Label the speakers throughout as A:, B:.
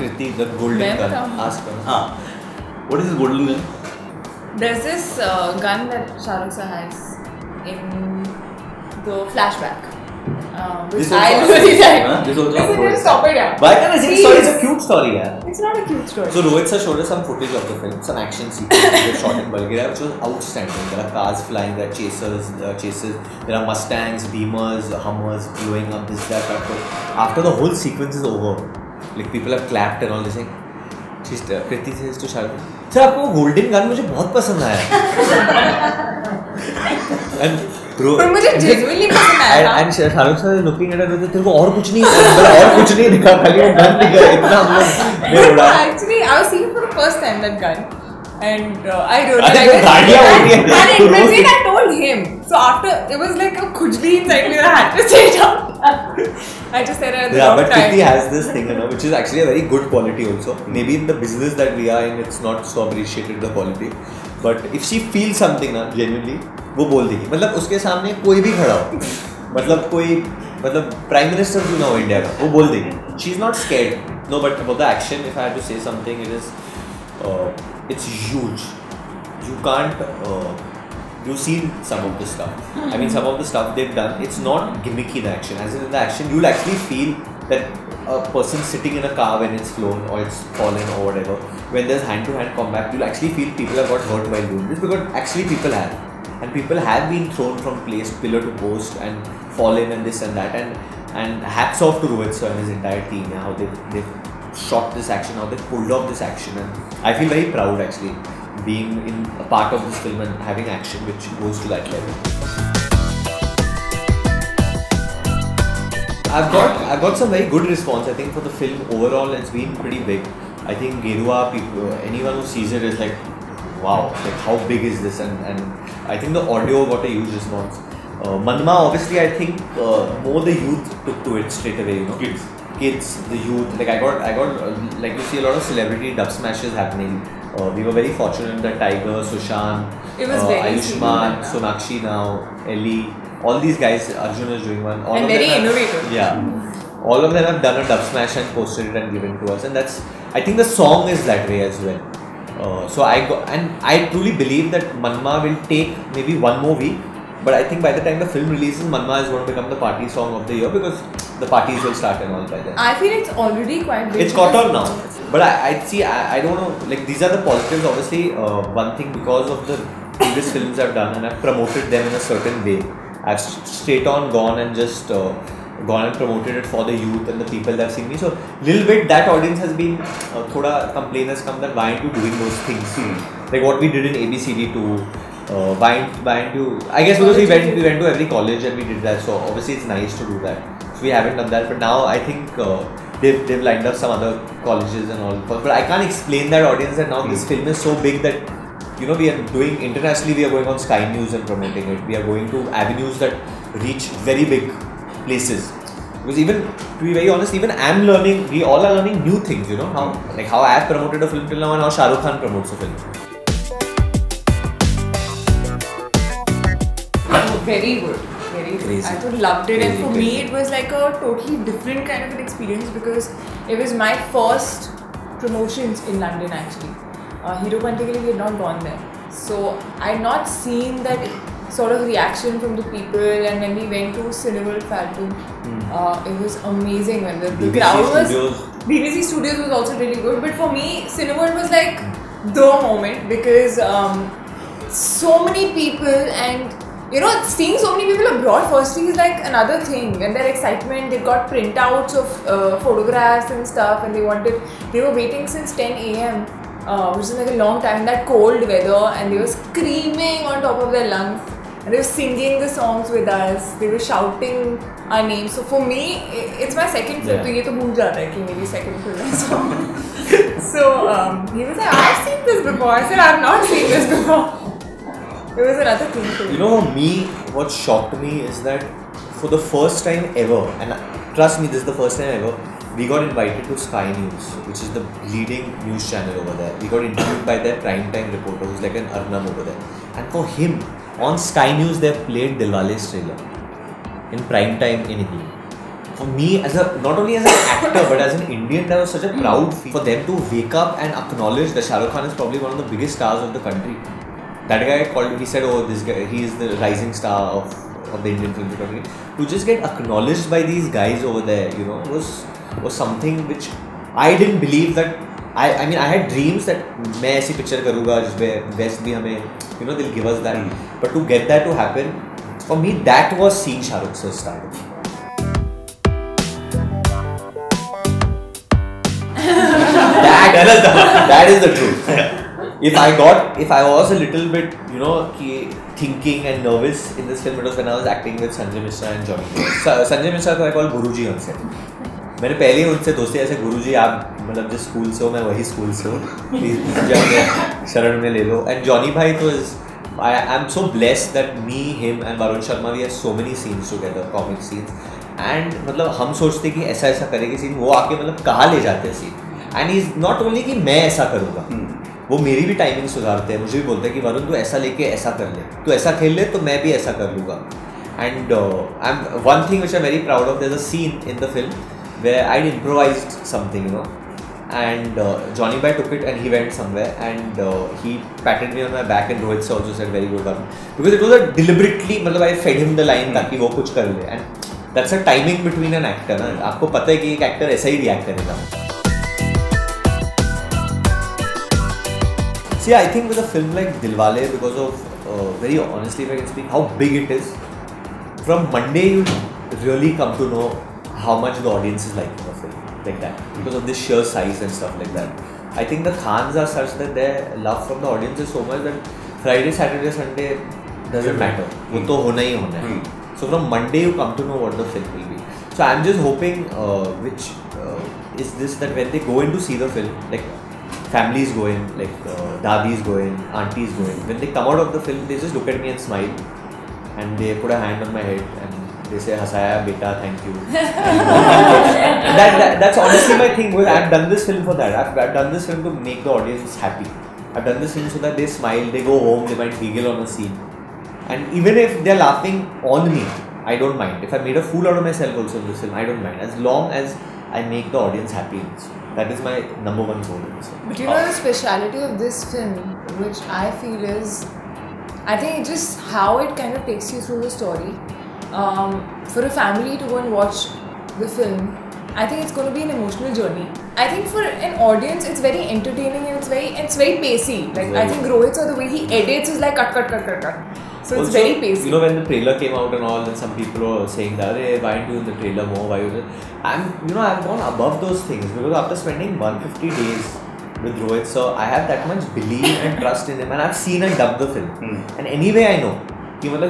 A: Kriti the golden gun. Ask her. What is this golden gun?
B: There's this gun that Shah Rukh Sir has in the flashback.
A: This
B: I
A: also
B: really like.
A: This also
B: Listen, stop it, yeah.
A: Why can't I say story? It's a cute story, yeah.
B: It's not a cute story.
A: So Rohit sir showed us some footage of the film, some action sequences shot in Bulgaria, which was outstanding. There are cars flying, there are chases, there are Mustangs, Beamers, Hummers blowing up, this, that, that. After the whole sequence is over, like people have clapped and all this thing. Kriti says to Shah Rukh, "Sir, आपको golden gun मुझे बहुत पसंद आया." And
B: पर मुझे genuinely पसंद आया।
A: And Shah Rukh sir is looking at her and तेरे को और कुछ नहीं दिखा, खाली वो gun दिखा, इतना हम लोग ने उड़ा।
B: Actually, I was seeing for the first time that gun, and I really
A: liked it.
B: And interesting, I told him. So after, it was like a khujli inside me that I had to say it out. I just said it at the wrong
A: but
B: time.
A: Kirti has this thing, which is actually a very good quality also. Maybe in the business that we are in, it's not so appreciated, the quality. But if she feels something ना genuinely, वो बोल देगी. मतलब उसके सामने कोई भी खड़ा हो, मतलब प्राइम मिनिस्टर जो ना हो इंडिया का, वो बोल देगी. She's not scared. No, but about the action, if I had to say something, it's huge. You can't. You've seen some of the stuff. I mean, some of the stuff they've done, it's not gimmicky, the action. As in the action, you'll actually feel that a person sitting in a car when it's flown or it's fallen or whatever, when there's hand-to-hand combat, you'll actually feel people have got hurt while doing this, because actually people have. And people have been thrown from pillar to post and fallen and this and that. And hats off to Rohit sir and his entire team, how they've shot this action, how they've pulled off this action. And I feel very proud actually, being in a part of this film and having action which goes to that level. I've got some very good response. I think for the film overall, it's been pretty big. I think Gerua people, anyone who sees it is like, wow, like how big is this? And I think the audio got a huge response. Manma, obviously, I think more the youth took to it straight away. You know, kids, the youth. Like I got like you see a lot of celebrity dub smashes happening. We were very fortunate that Tiger, Sushant, Ayushmann, Sonakshi now, Ellie, all these guys, Arjun is doing one. All
B: and
A: of
B: very
A: them
B: innovative.
A: Yeah. All of them have done a dub smash and posted it and given to us, and I think the song is that way as well. So I truly believe that Manma will take maybe one more week, but I think by the time the film releases, Manma is going to become the party song of the year, because the parties will start and all by then.
B: I feel it's already quite big.
A: It's caught on now. But I don't know, like these are the positives. Obviously, one thing, because of the previous films I've done and I've promoted them in a certain way, I've straight on gone and just gone and promoted it for the youth and the people that have seen me. So little bit that audience has been thoda complaint has come that why aren't you doing those things? Like what we did in ABCD2, why aren't you? I guess because we went to every college and we did that. So obviously it's nice to do that. So we haven't done that, but now I think they've lined up some other colleges and all. But I can't explain that audience that now this film is so big that, you know, we are doing internationally, we are going on Sky News and promoting it. We are going to avenues that reach very big places. Because even, to be very honest, even I'm learning, we all are learning new things, you know, how I have promoted a film till now and how Shah Rukh Khan promotes a film.
B: Very good. Very
A: crazy.
B: I just loved it,
A: Crazy,
B: and for me it was like a totally different kind of an experience, because it was my first promotions in London actually. Hero Pantikali, we had not gone there, so I had not seen that sort of reaction from the people. And when we went to Cineworld Falcon, it was amazing when the crowd was. BBC Studios was also really good, but for me Cineworld was like the moment, because so many people, and you know, seeing so many people abroad firstly is like another thing, and their excitement, they got printouts of photographs and stuff, and they were waiting since 10 AM, which is like a long time in that cold weather, and they were screaming on top of their lungs, and they were singing the songs with us, they were shouting our names. So for me, it's my second film, so ये तो भूल जाता है कि मेरी second film है. So he was like, I've seen this before. I said, I've not seen this before. It was another thing too.
A: You know, what shocked me is that for the first time ever, and trust me, this is the first time ever, we got invited to Sky News, which is the leading news channel over there. We got interviewed by their primetime reporter, who's like an Arnab over there. And for him, on Sky News, they played Dilwale's trailer in primetime in England. for me, as a not only as an actor but as an Indian, that was such a proud feat for them to wake up and acknowledge that Shah Rukh Khan is probably one of the biggest stars of the country. That guy called, he said, oh, this guy, he is the rising star of the Indian film industry. To just get acknowledged by these guys over there, you know, was something which I didn't believe that. I mean, I had dreams that मैं ऐसी picture करूँगा जिसमें West भी हमें, you know, they'll give us that. But to get that to happen, for me, that was seeing Shah Rukh sir start. That is the truth. If I was a little bit, you know, thinking and nervous in this film, it was when I was acting with Sanjay Mishra and Johnny. Sanjay Mishra को I call Guruji on set. मैंने पहले ही उनसे दोस्ती ऐसे गुरुजी आप मतलब जिस school से हो मैं वही स्कूल से हूँ, प्लीज मुझे शरण में ले लो. एंड जॉनी भाई तो I am so blessed that me him and Varun Sharma we have so many scenes together, comic scenes. And मतलब हम सोचते कि ऐसा ऐसा करेंगे सीन, वो आके मतलब कहाँ ले जाते हैं scene. And is not only कि मैं ऐसा करूँगा, वो मेरी भी टाइमिंग सुधारते हैं, मुझे भी बोलते हैं कि वरुण तू ऐसा लेके ऐसा कर ले, तू ऐसा खेल ले तो मैं भी ऐसा कर लूँगा. And I am one thing which I am very proud of, there is a scene in the film where I'd improvised something, you know, and Johnny Bhai took it and he went somewhere and he patted me on my back and Rohit sir also said very good Varun, because it was a deliberately, मतलब I fed him the line ताकि वो कुछ कर ले. And that's a timing between an actor ना, आपको पता है कि एक actor ऐसा ही react करेगा. See, I think with a film like Dilwale, because of very honestly if I can speak, how big it is, from Monday you really come to know how much the audience is liking the film like that, because of this sheer size and stuff like that. I think the Khans are such that their love from the audience is so much that Friday, Saturday, Sunday doesn't matter. वो तो होना ही होना है. So from Monday you come to know what the film will be. So I'm just hoping, which is this, that when they go in to see the film, like families go in, like dadis go in, aunties go in, when they come out of the film they just look at me and smile and they put a hand on my head and they say Hasaya beta, thank you. That's honestly my thing. I've done this film for that. I've done this film to make the audience happy. I've done this film so that they smile, they go home, they might giggle on a scene. And even if they're laughing on me, I don't mind. If I made a fool out of myself also in this film, I don't mind. As long as I make the audience happy. That is my number one goal in this film.
B: But you know the speciality of this film, which I feel is, I think it's just how it kind of takes you through the story. For a family to go and watch the film, I think it's going to be an emotional journey. I think for an audience, it's very entertaining and it's very pacey. Like I think Rohit, or the way he edits is like cut. So it's very pacey.
A: You know, when the trailer came out and all, then some people were saying that, hey, why aren't you in the trailer more? Why you? I've gone above those things, because after spending 150 days with Rohit sir, I have that much belief and trust in him, and I've seen and dubbed the film. And anyway, I know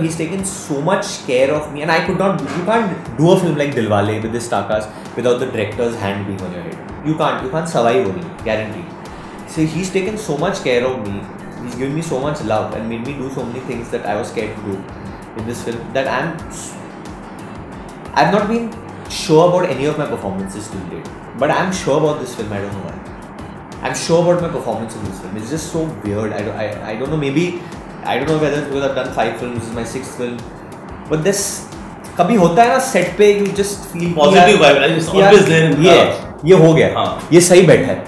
A: he's taken so much care of me, and I could not. You can't do a film like Dilwale with this star cast without the director's hand being on your head. You can't survive only, guaranteed. So he's taken so much care of me. He's given me so much love and made me do so many things that I was scared to do in this film. That I've not been sure about any of my performances till date, but I'm sure about this film. I don't know why. I'm sure about my performance in this film. It's just so weird. I don't know. Maybe. I don't know whether it's because I've done 5 films, this is my 6th film, but this कभी होता है ना set पे, you just feel
C: positive vibe, always there.
A: ये हो गया, ये सही बैठा है.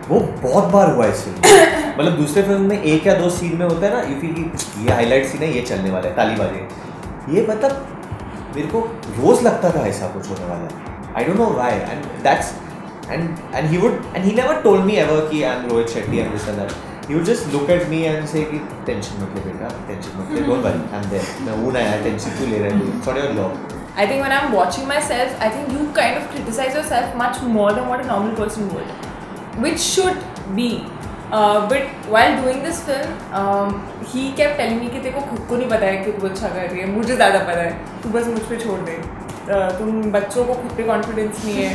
A: वो बहुत बार हुआ है इस फिल्म. मतलब दूसरे फिल्म में 1 या 2 सीन में होता है ना, you feel कि ये हाईलाइट सीन है, ये चलने वाला है, ताली बाजे. ये मतलब मेरे को रोज लगता था ऐसा कुछ होने वाला है. I don't know why, and that's and he never told me ever कि I'm Rohit Shetty and this and that. He would just look at me and say कि टेंशन मत ले बेटा, टेंशन मत ले, don't worry, I'm there. मैं हूँ ना यार, टेंशन क्यों ले रहा है? It's not your job.
B: I think when I'm watching myself, I think you kind of criticize yourself much more than what a normal person would, which should be. But while doing this film, he kept telling me कि तेरे को खुद को नहीं पता है कि तू अच्छा कर रही है, मुझे ज़्यादा पता है, तू बस मुझ पे छोड़ दे, तुम बच्चों को खुद पे कॉन्फिडेंस नहीं है.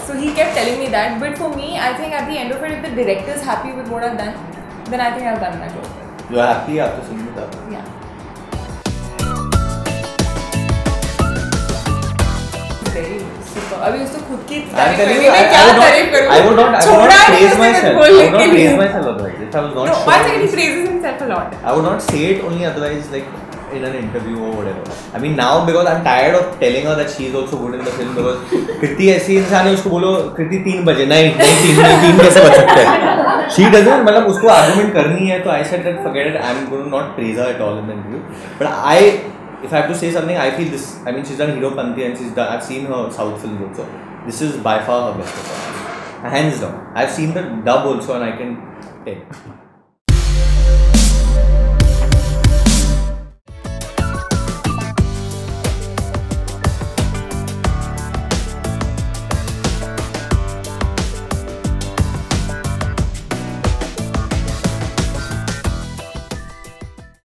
B: So he kept telling me that, but for me, I think at the end of it, if the director is happy with what I've done, then I think I've done my job.
A: You are happy after seeing it?
B: Yeah. Very super. अभी उसको खुद की तारीफ करनी, मैं क्या तारीफ करूँ?
A: I would not praise myself. I would not praise myself otherwise. If I was not sure.
B: One second, he praises himself a lot.
A: I would not say it only otherwise. Like in an interview or whatever. I mean now because I'm tired of telling her that she is also good in the film because Kriti ऐसी इंसान है उसको बोलो Kriti 3 बजे नहीं 3 कैसे बच सकते हैं? She doesn't मतलब उसको argument करनी है तो I said that forget it. I'm going to not praise her at all in the interview. But if I have to say something, I feel this. I mean she's done Hero Panti and I've seen her South films also. This is by far her best performance. Hands down. I've seen the dub also and I can tell.